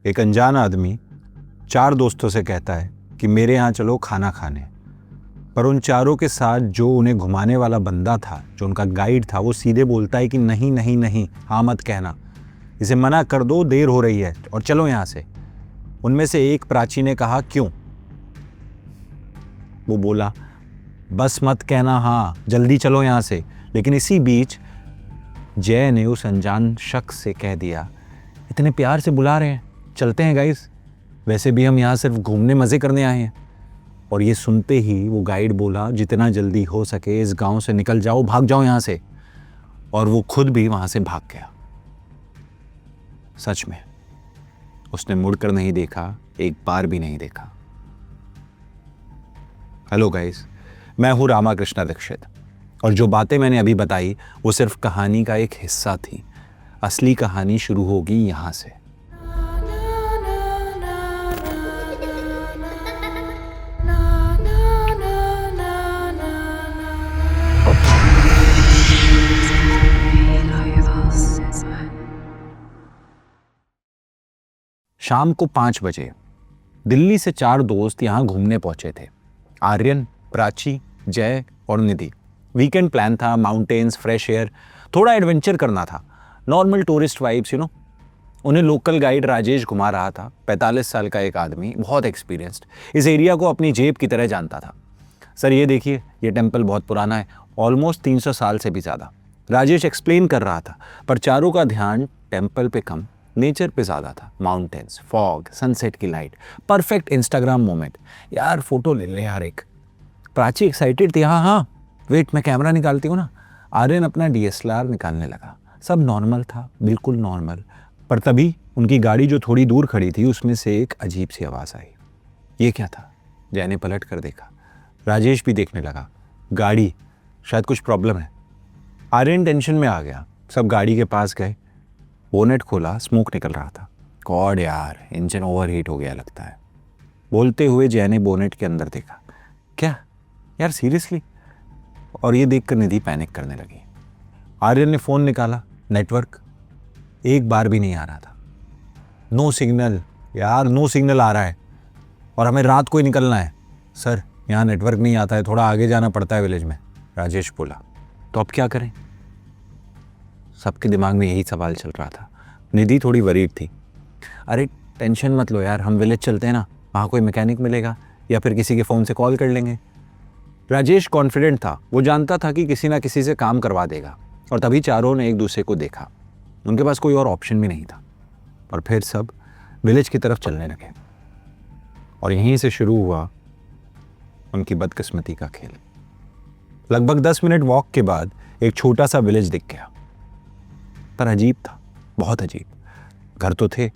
एक अनजान आदमी 4 दोस्तों से कहता है कि मेरे यहाँ चलो खाना खाने, पर उन चारों के साथ जो उन्हें घुमाने वाला बंदा था, जो उनका गाइड था, वो सीधे बोलता है कि नहीं नहीं नहीं, हाँ मत कहना, इसे मना कर दो, देर हो रही है और चलो यहाँ से। उनमें से एक प्राची ने कहा क्यों? वो बोला बस मत कहना, हाँ जल्दी चलो यहाँ से। लेकिन इसी बीच जय ने उस अनजान शख्स से कह दिया, इतने प्यार से बुला रहे हैं, चलते हैं गाइस, वैसे भी हम यहाँ सिर्फ घूमने मज़े करने आए हैं। और ये सुनते ही वो गाइड बोला जितना जल्दी हो सके इस गांव से निकल जाओ, भाग जाओ यहाँ से। और वो खुद भी वहाँ से भाग गया। सच में उसने मुड़कर नहीं देखा, एक बार भी नहीं देखा। हेलो गाइस, मैं हूँ रामाकृष्ण दीक्षित और जो बातें मैंने अभी बताई वो सिर्फ कहानी का एक हिस्सा थी। असली कहानी शुरू होगी यहाँ से। शाम को 5 बजे दिल्ली से 4 दोस्त यहाँ घूमने पहुंचे थे। आर्यन, प्राची, जय और निधि। वीकेंड प्लान था, माउंटेन्स, फ्रेश एयर, थोड़ा एडवेंचर करना था, नॉर्मल टूरिस्ट वाइब्स उन्हें लोकल गाइड राजेश घुमा रहा था। 45 साल का एक आदमी, बहुत एक्सपीरियंस्ड, इस एरिया को अपनी जेब की तरह जानता था। सर ये देखिए, ये टेम्पल बहुत पुराना है, ऑलमोस्ट 300 साल से भी ज़्यादा, राजेश एक्सप्लेन कर रहा था। पर चारों का ध्यान टेम्पल पे कम, नेचर पे ज़्यादा था। माउंटेन्स, फॉग, सनसेट की लाइट, परफेक्ट इंस्टाग्राम मोमेंट। यार फोटो ले ले यार एक। प्राची एक्साइटेड थी, हाँ हाँ वेट मैं कैमरा निकालती हूँ ना। आर्यन अपना DSLR निकालने लगा। सब नॉर्मल था, बिल्कुल नॉर्मल। पर तभी उनकी गाड़ी जो थोड़ी दूर खड़ी थी उसमें से एक अजीब सी आवाज़ आई। ये क्या था? जय ने पलट कर देखा। राजेश भी देखने लगा। गाड़ी, शायद कुछ प्रॉब्लम है। आर्यन टेंशन में आ गया। सब गाड़ी के पास गए, बोनेट खोला, स्मोक निकल रहा था। गॉड यार, इंजन ओवरहीट हो गया लगता है। बोलते हुए जय ने बोनेट के अंदर देखा। क्या यार, सीरियसली? और ये देखकर निधि पैनिक करने लगी। आर्यन ने फ़ोन निकाला, नेटवर्क एक बार भी नहीं आ रहा था। नो सिग्नल यार, नो सिग्नल आ रहा है और हमें रात को ही निकलना है। सर यहाँ नेटवर्क नहीं आता है, थोड़ा आगे जाना पड़ता है विलेज में, राजेश बोला। तो अब क्या करें? सबके दिमाग में यही सवाल चल रहा था। निधि थोड़ी वरीड थी। अरे टेंशन मत लो यार, हम विलेज चलते हैं ना, वहाँ कोई मैकेनिक मिलेगा या फिर किसी के फ़ोन से कॉल कर लेंगे। राजेश कॉन्फिडेंट था, वो जानता था कि किसी ना किसी से काम करवा देगा। और तभी चारों ने एक दूसरे को देखा। उनके पास कोई और ऑप्शन भी नहीं था। और फिर सब विलेज की तरफ चलने लगे। और यहीं से शुरू हुआ उनकी बदकिस्मती का खेल। लगभग 10 मिनट वॉक के बाद एक छोटा सा विलेज दिख गया, पर अजीब था, बहुत अजीब। घर तो थे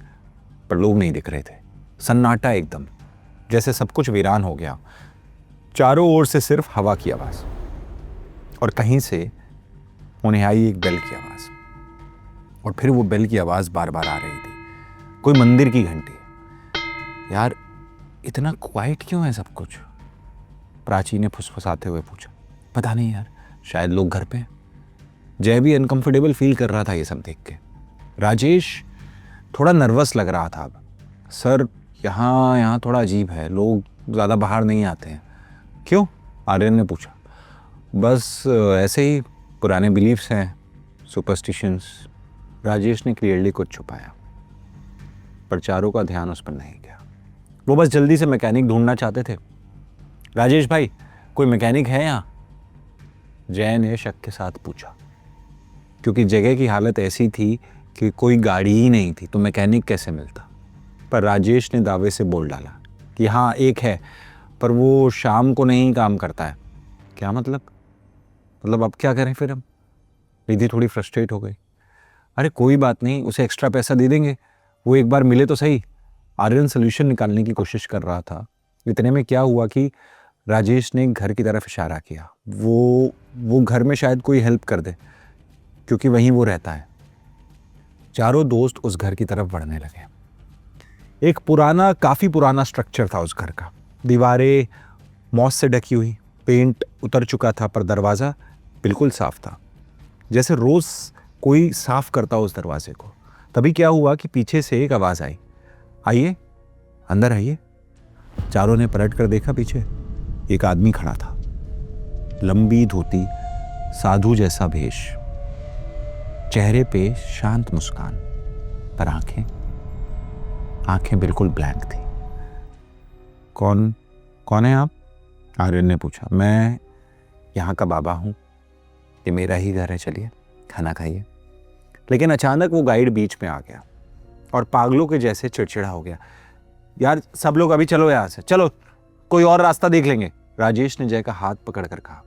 पर लोग नहीं दिख रहे थे। सन्नाटा एकदम, जैसे सब कुछ वीरान हो गया। चारों ओर से सिर्फ हवा की आवाज़ और कहीं से उन्हें आई एक बेल की आवाज़। और फिर वो बेल की आवाज़ बार बार आ रही थी, कोई मंदिर की घंटी। यार इतना क्वाइट क्यों है सब कुछ? प्राची ने फुसफुसाते हुए पूछा। पता नहीं यार, शायद लोग घर पे हैं। जय भी अनकंफर्टेबल फील कर रहा था ये सब देख के। राजेश थोड़ा नर्वस लग रहा था अब। सर यहाँ थोड़ा अजीब है, लोग ज़्यादा बाहर नहीं आते हैं। क्यों? आर्यन ने पूछा। बस ऐसे ही, पुराने बिलीफ्स हैं, सुपरस्टिशंस। राजेश ने क्लियरली कुछ छुपाया। पर चारों का ध्यान उस पर नहीं गया। वो बस जल्दी से मैकेनिक ढूंढना चाहते थे। राजेश भाई, कोई मैकेनिक है यहाँ? जय ने शक के साथ पूछा, क्योंकि जगह की हालत ऐसी थी कि कोई गाड़ी ही नहीं थी, तो मैकेनिक कैसे मिलता। पर राजेश ने दावे से बोल डाला कि हाँ एक है, पर वो शाम को नहीं काम करता है। क्या मतलब अब क्या करें फिर हम? रिधि थोड़ी फ्रस्ट्रेट हो गई। अरे कोई बात नहीं, उसे एक्स्ट्रा पैसा दे देंगे, वो एक बार मिले तो सही। आर्यन सोल्यूशन निकालने की कोशिश कर रहा था। इतने में क्या हुआ कि राजेश ने घर की तरफ इशारा किया। वो घर में शायद कोई हेल्प कर दे, क्योंकि वहीं वो रहता है। चारों दोस्त उस घर की तरफ बढ़ने लगे। एक काफ़ी पुराना स्ट्रक्चर था उस घर का। दीवारें मॉस से ढकी हुई, पेंट उतर चुका था, पर दरवाज़ा बिल्कुल साफ था, जैसे रोज़ कोई साफ करता उस दरवाजे को। तभी क्या हुआ कि पीछे से एक आवाज़ आई। आइए, अंदर आइए। चारों ने पलट कर देखा पीछे। एक आदमी खड़ा था, लंबी धोती, साधु जैसा भेष, चेहरे पे शांत मुस्कान, पर आंखें बिल्कुल ब्लैंक थी। कौन है आप? आर्यन ने पूछा। मैं यहाँ का बाबा हूँ, ये मेरा ही घर है, चलिए खाना खाइए। लेकिन अचानक वो गाइड बीच में आ गया और पागलों के जैसे चिड़चिड़ा हो गया। यार सब लोग अभी चलो यहाँ से, चलो कोई और रास्ता देख लेंगे। राजेश ने जय का हाथ पकड़कर कहा,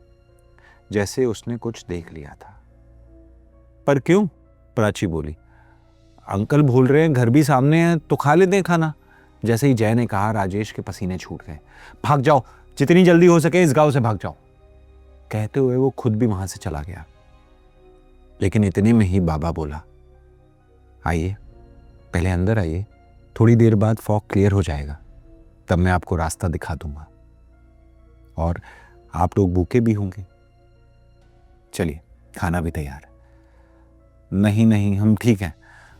जैसे उसने कुछ देख लिया था। पर क्यों? प्राची बोली। अंकल बोल रहे हैं घर भी सामने है तो खा लेते हैं खाना। जैसे ही जय ने कहा, राजेश के पसीने छूट गए। भाग जाओ, जितनी जल्दी हो सके इस गांव से भाग जाओ। कहते हुए वो खुद भी वहां से चला गया। लेकिन इतने में ही बाबा बोला, आइए पहले अंदर आइए, थोड़ी देर बाद फॉग क्लियर हो जाएगा, तब मैं आपको रास्ता दिखा दूंगा और आप लोग भूखे भी होंगे। चलिए खाना भी तैयार है। नहीं हम ठीक हैं,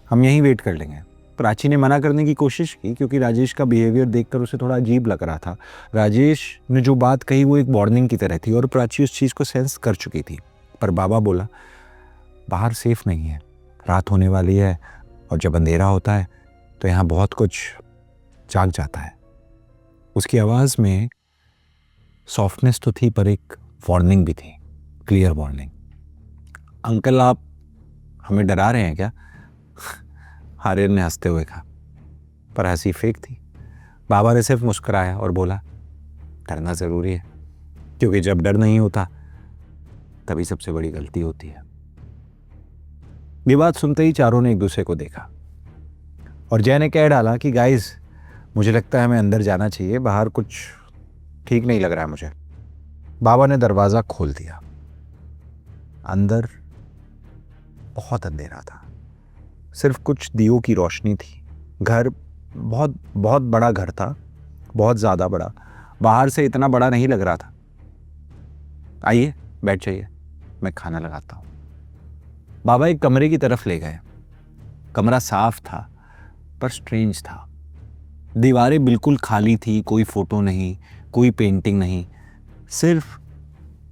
हम यहीं वेट कर लेंगे। प्राची ने मना करने की कोशिश की क्योंकि राजेश का बिहेवियर देखकर उसे थोड़ा अजीब लग रहा था। राजेश ने जो बात कही वो एक वार्निंग की तरह थी और प्राची उस चीज़ को सेंस कर चुकी थी। पर बाबा बोला, बाहर सेफ नहीं है, रात होने वाली है और जब अंधेरा होता है तो यहाँ बहुत कुछ जाग जाता है। उसकी आवाज़ में सॉफ्टनेस तो थी पर एक वार्निंग भी थी, क्लियर वार्निंग। अंकल आप हमें डरा रहे हैं क्या? आर्यन ने हंसते हुए कहा, पर हंसी फेक थी। बाबा ने सिर्फ मुस्कुराया और बोला, डरना ज़रूरी है, क्योंकि जब डर नहीं होता तभी सबसे बड़ी गलती होती है। ये बात सुनते ही चारों ने एक दूसरे को देखा और जय ने कह डाला कि गाइस, मुझे लगता है हमें अंदर जाना चाहिए, बाहर कुछ ठीक नहीं लग रहा है मुझे। बाबा ने दरवाज़ा खोल दिया। अंदर बहुत अंधेरा था, सिर्फ कुछ दियों की रोशनी थी। घर बहुत बहुत बड़ा घर था, बहुत ज़्यादा बड़ा, बाहर से इतना बड़ा नहीं लग रहा था। आइए बैठ जाइए, मैं खाना लगाता हूँ। बाबा एक कमरे की तरफ ले गए। कमरा साफ था पर स्ट्रेंज था। दीवारें बिल्कुल खाली थी, कोई फोटो नहीं, कोई पेंटिंग नहीं, सिर्फ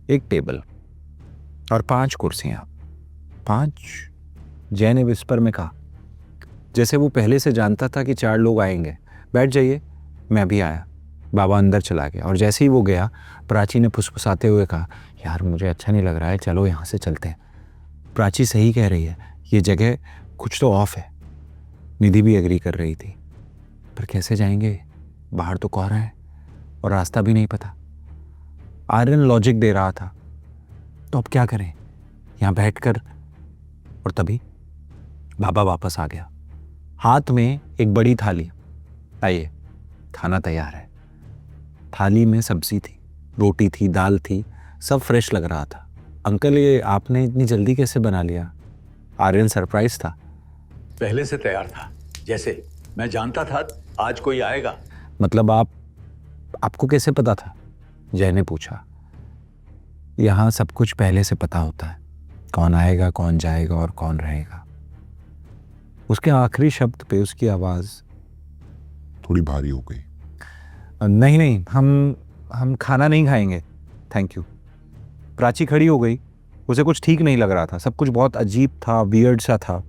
एक टेबल और 5 कुर्सियां। 5? जय ने विस्पर में कहा, जैसे वो पहले से जानता था कि 4 लोग आएंगे। बैठ जाइए, मैं अभी आया। बाबा अंदर चला गया और जैसे ही वो गया, प्राची ने फुसफुसाते हुए कहा, यार मुझे अच्छा नहीं लग रहा है, चलो यहाँ से चलते हैं। प्राची सही कह रही है, ये जगह कुछ तो ऑफ है। निधि भी एग्री कर रही थी, पर कैसे जाएंगे? बाहर तो कोहरा है और रास्ता भी नहीं पता। आर्यन लॉजिक दे रहा था, तो अब क्या करें? यहाँ बैठकर। और तभी बाबा वापस आ गया, हाथ में एक बड़ी थाली। आइए, खाना तैयार है। थाली में सब्जी थी, रोटी थी, दाल थी, सब फ्रेश लग रहा था। अंकल, ये आपने इतनी जल्दी कैसे बना लिया? आर्यन सरप्राइज था। पहले से तैयार था, जैसे मैं जानता था आज कोई आएगा। मतलब आपको कैसे पता था? जय ने पूछा। यहाँ सब कुछ पहले से पता होता है, कौन आएगा, कौन जाएगा और कौन रहेगा। उसके आखिरी शब्द पे उसकी आवाज थोड़ी भारी हो गई। नहीं, हम खाना नहीं खाएंगे, थैंक यू। प्राची खड़ी हो गई, उसे कुछ ठीक नहीं लग रहा था, सब कुछ बहुत अजीब था, वियर्ड सा था।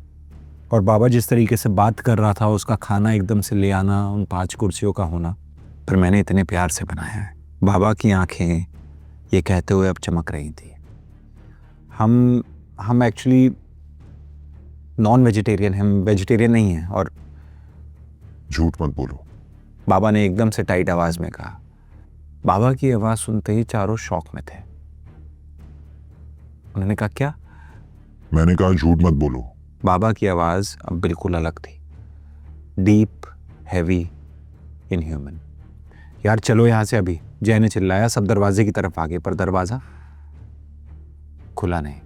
और बाबा जिस तरीके से बात कर रहा था, उसका खाना एकदम से ले आना, उन 5 कुर्सियों का होना, पर मैंने इतने प्यार से बनाया है। बाबा की आंखें ये कहते हुए अब चमक रही थी, हम एक्चुअली नॉन वेजिटेरियन, हम वेजिटेरियन नहीं हैं। और झूठ मत बोलो, बाबा ने एकदम से टाइट आवाज में कहा। बाबा की आवाज सुनते ही चारों शॉक में थे। उन्होंने कहा, क्या? मैंने कहा झूठ मत बोलो। बाबा की आवाज अब बिल्कुल अलग थी, डीप, हैवी, इनह्यूमन। यार चलो यहां से अभी, जय ने चिल्लाया। सब दरवाजे की तरफ आ गए, पर दरवाजा खुला नहीं।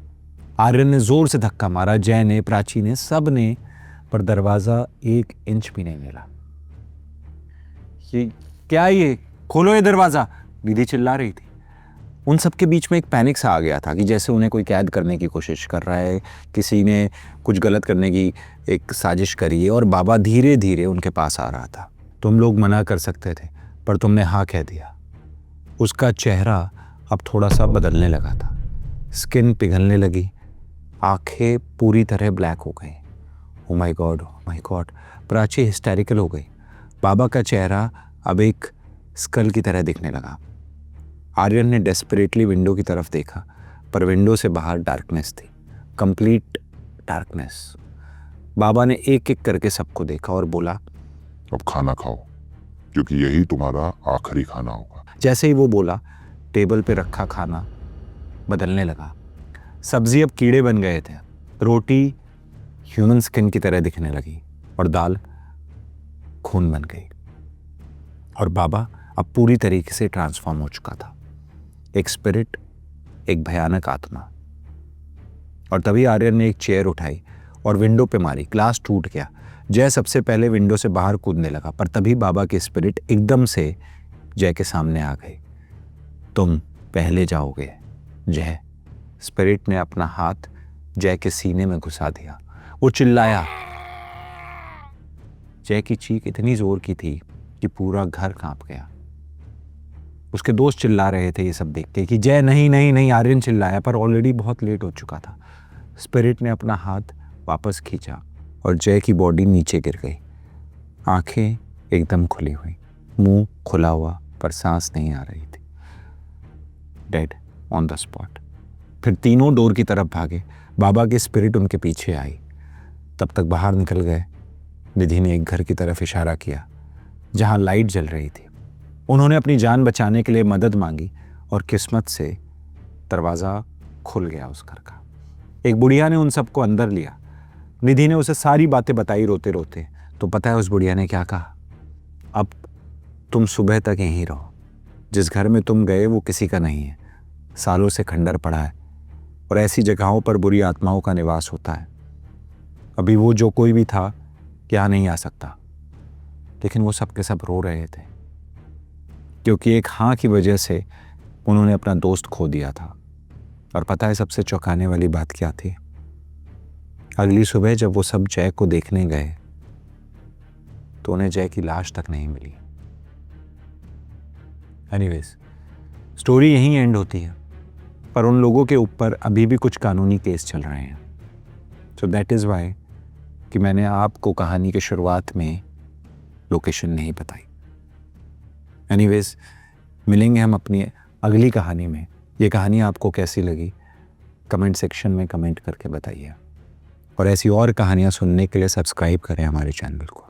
आर्यन ने जोर से धक्का मारा, जय ने, प्राची ने, सब ने, पर दरवाजा 1 इंच भी नहीं मिला। ये क्या? ये खोलो ये दरवाजा, निधि चिल्ला रही थी। उन सब के बीच में एक पैनिक सा आ गया था कि जैसे उन्हें कोई कैद करने की कोशिश कर रहा है, किसी ने कुछ गलत करने की एक साजिश करी है और बाबा धीरे धीरे उनके पास आ रहा था। तुम लोग मना कर सकते थे पर तुमने हाँ कह दिया। उसका चेहरा अब थोड़ा सा बदलने लगा था, स्किन पिघलने लगी, आंखें पूरी तरह ब्लैक हो गई। Oh my God, oh my God, Prachi hysterical हो गई। बाबा का चेहरा अब एक स्कल की तरह दिखने लगा। आर्यन ने डेस्परेटली विंडो की तरफ देखा, पर विंडो से बाहर डार्कनेस थी, कंप्लीट डार्कनेस। बाबा ने एक एक करके सबको देखा और बोला, अब खाना खाओ, क्योंकि यही तुम्हारा आखिरी खाना होगा। जैसे ही वो बोला, टेबल पे रखा खाना बदलने लगा। सब्जी अब कीड़े बन गए थे, रोटी ह्यूमन स्किन की तरह दिखने लगी और दाल खून बन गई। और बाबा अब पूरी तरीके से ट्रांसफॉर्म हो चुका था, एक स्पिरिट, एक भयानक आत्मा। और तभी आर्यन ने एक चेयर उठाई और विंडो पे मारी, ग्लास टूट गया। जय सबसे पहले विंडो से बाहर कूदने लगा, पर तभी बाबा की स्पिरिट एकदम से जय के सामने आ गई। तुम पहले जाओगे जय। स्पिरिट ने अपना हाथ जय के सीने में घुसा दिया। वो चिल्लाया। जय की चीख इतनी जोर की थी कि पूरा घर कांप गया। उसके दोस्त चिल्ला रहे थे ये सब देख के कि जय नहीं नहीं नहीं। आर्यन चिल्लाया, पर ऑलरेडी बहुत लेट हो चुका था। स्पिरिट ने अपना हाथ वापस खींचा और जय की बॉडी नीचे गिर गई। आंखें एकदम खुली हुई, मुंह खुला हुआ, पर सांस नहीं आ रही थी। Dead on the spot. फिर तीनों डोर की तरफ भागे। बाबा की स्पिरिट उनके पीछे आई। तब तक बाहर निकल गए। निधि ने एक घर की तरफ इशारा किया जहां लाइट जल रही थी। उन्होंने अपनी जान बचाने के लिए मदद मांगी और किस्मत से दरवाज़ा खुल गया उस घर का। एक बुढ़िया ने उन सबको अंदर लिया। निधि ने उसे सारी बातें बताई रोते रोते। तो पता है उस बुढ़िया ने क्या कहा? अब तुम सुबह तक यहीं रहो। जिस घर में तुम गए वो किसी का नहीं है, सालों से खंडर पड़ा है और ऐसी जगहों पर बुरी आत्माओं का निवास होता है। अभी वो जो कोई भी था यहाँ नहीं आ सकता। लेकिन वो सब के सब रो रहे थे, क्योंकि एक हाँ की वजह से उन्होंने अपना दोस्त खो दिया था। और पता है सबसे चौंकाने वाली बात क्या थी? अगली सुबह जब वो सब जय को देखने गए तो उन्हें जय की लाश तक नहीं मिली। एनीवेज, स्टोरी यहीं एंड होती है, पर उन लोगों के ऊपर अभी भी कुछ कानूनी केस चल रहे हैं। सो दैट इज़ वाई कि मैंने आपको कहानी के शुरुआत में लोकेशन नहीं बताई। एनीवेज, मिलेंगे हम अपनी अगली कहानी में। ये कहानी आपको कैसी लगी कमेंट सेक्शन में कमेंट करके बताइए। और ऐसी और कहानियाँ सुनने के लिए सब्सक्राइब करें हमारे चैनल को।